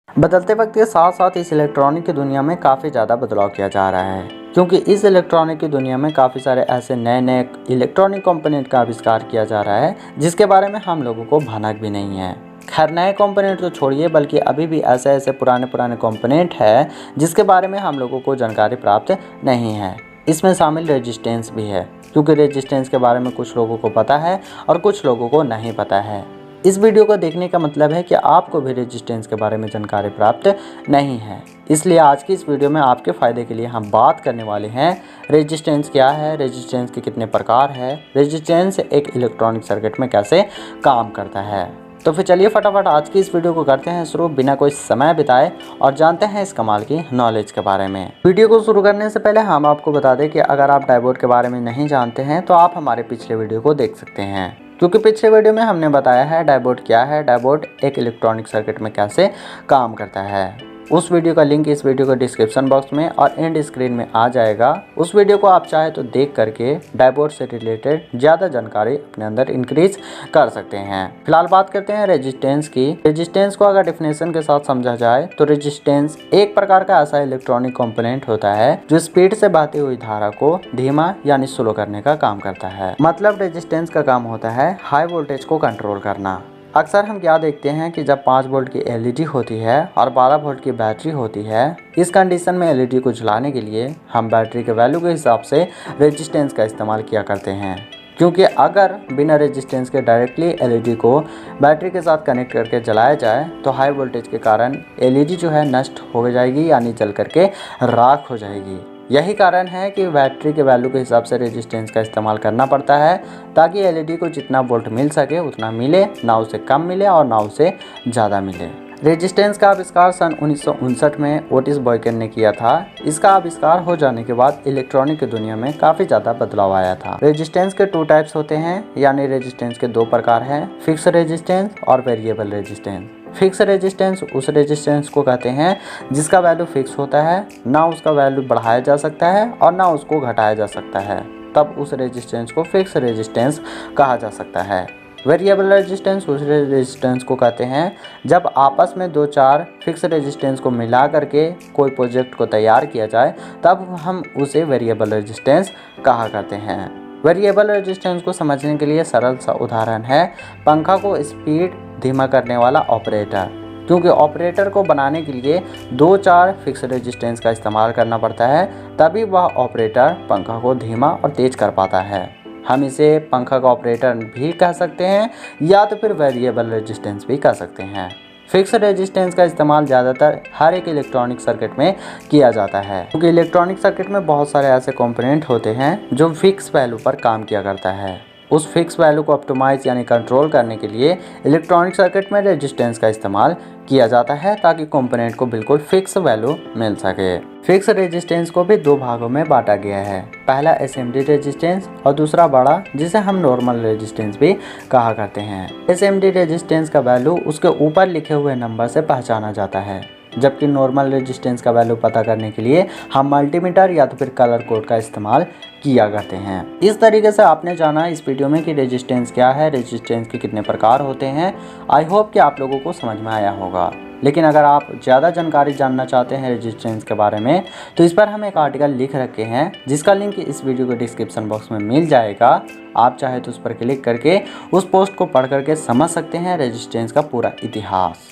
बदलते वक्त के साथ साथ इस इलेक्ट्रॉनिक की दुनिया में काफ़ी ज़्यादा बदलाव किया जा रहा है, क्योंकि इस इलेक्ट्रॉनिक की दुनिया में काफ़ी सारे ऐसे नए नए इलेक्ट्रॉनिक कंपोनेंट का आविष्कार किया जा रहा है जिसके बारे में हम लोगों को भनक भी नहीं है। खैर, नए कंपोनेंट तो छोड़िए, बल्कि अभी भी ऐसे ऐसे पुराने पुराने कंपोनेंट है जिसके बारे में हम लोगों को जानकारी प्राप्त नहीं है। इसमें शामिल रेजिस्टेंस भी है, क्योंकि रेजिस्टेंस के बारे में कुछ लोगों को पता है और कुछ लोगों को नहीं पता है। इस वीडियो को देखने का मतलब है कि आपको भी रेजिस्टेंस के बारे में जानकारी प्राप्त नहीं है, इसलिए आज की इस वीडियो में आपके फ़ायदे के लिए हम बात करने वाले हैं रेजिस्टेंस क्या है, रेजिस्टेंस के कितने प्रकार है, रेजिस्टेंस एक इलेक्ट्रॉनिक सर्किट में कैसे काम करता है। तो फिर चलिए फटाफट आज की इस वीडियो को करते हैं शुरू, बिना कोई समय बिताए, और जानते हैं इस कमाल की नॉलेज के बारे में। वीडियो को शुरू करने से पहले हम आपको बता दें कि अगर आप डायोड के बारे में नहीं जानते हैं तो आप हमारे पिछले वीडियो को देख सकते हैं, क्योंकि पिछले वीडियो में हमने बताया है डायोड क्या है, डायोड एक इलेक्ट्रॉनिक सर्किट में कैसे काम करता है। उस वीडियो का लिंक इस वीडियो के डिस्क्रिप्शन बॉक्स में और एंड स्क्रीन में आ जाएगा। उस वीडियो को आप चाहे तो देख करके डायोड से रिलेटेड ज़्यादा जानकारी अपने अंदर इंक्रीज कर सकते हैं। फिलहाल बात करते हैं रेजिस्टेंस की। रेजिस्टेंस को अगर डेफिनेशन के साथ समझा जाए तो रेजिस्टेंस एक प्रकार का ऐसा इलेक्ट्रॉनिक कंपोनेंट होता है जो स्पीड से बहती हुई धारा को धीमा यानी स्लो करने का काम करता है। मतलब रेजिस्टेंस का काम होता है हाई वोल्टेज को कंट्रोल करना। अक्सर हम क्या देखते हैं कि जब 5 वोल्ट की एलईडी होती है और 12 वोल्ट की बैटरी होती है, इस कंडीशन में एलईडी को जलाने के लिए हम बैटरी के वैल्यू के हिसाब से रेजिस्टेंस का इस्तेमाल किया करते हैं, क्योंकि अगर बिना रेजिस्टेंस के डायरेक्टली एलईडी को बैटरी के साथ कनेक्ट करके जलाया जाए तो हाई वोल्टेज के कारण एलईडी जो है नष्ट हो जाएगी, यानी जल करके राख हो जाएगी। यही कारण है कि बैटरी के वैल्यू के हिसाब से रेजिस्टेंस का इस्तेमाल करना पड़ता है, ताकि एलईडी को जितना वोल्ट मिल सके उतना मिले, ना उसे कम मिले और ना उसे ज़्यादा मिले। रेजिस्टेंस का आविष्कार सन 1959 में ओटिस बॉयकन ने किया था। इसका आविष्कार हो जाने के बाद इलेक्ट्रॉनिक की दुनिया में काफ़ी ज़्यादा बदलाव आया था। रेजिस्टेंस के 2 टाइप्स होते हैं, यानी रेजिस्टेंस के 2 प्रकार हैं, फिक्स रेजिस्टेंस और वेरिएबल रेजिस्टेंस। फिक्स रेजिस्टेंस उस रेजिस्टेंस को कहते हैं जिसका वैल्यू फिक्स होता है, ना उसका वैल्यू बढ़ाया जा सकता है और ना उसको घटाया जा सकता है, तब उस रेजिस्टेंस को फिक्स रेजिस्टेंस कहा जा सकता है। वेरिएबल रेजिस्टेंस उस रेजिस्टेंस को कहते हैं जब आपस में 2-4 फिक्स रेजिस्टेंस को मिला करके कोई प्रोजेक्ट को तैयार किया जाए, तब हम उसे वेरिएबल रेजिस्टेंस कहा करते हैं। वेरिएबल रेजिस्टेंस को समझने के लिए सरल सा उदाहरण है पंखा को स्पीड धीमा करने वाला ऑपरेटर, क्योंकि ऑपरेटर को बनाने के लिए 2-4 फिक्स रेजिस्टेंस का इस्तेमाल करना पड़ता है, तभी वह ऑपरेटर पंखा को धीमा और तेज कर पाता है। हम इसे पंखा का ऑपरेटर भी कह सकते हैं या तो फिर वेरिएबल रेजिस्टेंस भी कह सकते हैं। फिक्स रेजिस्टेंस का इस्तेमाल ज़्यादातर हर एक इलेक्ट्रॉनिक सर्किट में किया जाता है, क्योंकि इलेक्ट्रॉनिक सर्किट में बहुत सारे ऐसे कंपोनेंट होते हैं जो फिक्स वैल्यू पर काम किया करता है। उस फिक्स वैल्यू को ऑप्टिमाइज यानी कंट्रोल करने के लिए इलेक्ट्रॉनिक सर्किट में रेजिस्टेंस का इस्तेमाल किया जाता है, ताकि कंपोनेंट को बिल्कुल फिक्स वैल्यू मिल सके। फिक्स रेजिस्टेंस को भी 2 भागों में बांटा गया है, पहला एसएमडी रेजिस्टेंस और दूसरा बड़ा जिसे हम नॉर्मल रेजिस्टेंस भी कहा करते हैं। एसएमडी रेजिस्टेंस का वैल्यू उसके ऊपर लिखे हुए नंबर से पहचाना जाता है, जबकि नॉर्मल रेजिस्टेंस का वैल्यू पता करने के लिए हम मल्टीमीटर या तो फिर कलर कोड का इस्तेमाल किया करते हैं। इस तरीके से आपने जाना इस वीडियो में कि रेजिस्टेंस क्या है, रेजिस्टेंस के कितने प्रकार होते हैं। आई होप कि आप लोगों को समझ में आया होगा। लेकिन अगर आप ज़्यादा जानकारी जानना चाहते हैं रेजिस्टेंस के बारे में, तो इस पर हम एक आर्टिकल लिख रखे हैं जिसका लिंक इस वीडियो के डिस्क्रिप्शन बॉक्स में मिल जाएगा। आप चाहे तो उस पर क्लिक करके उस पोस्ट को पढ़ करके समझ सकते हैं रेजिस्टेंस का पूरा इतिहास।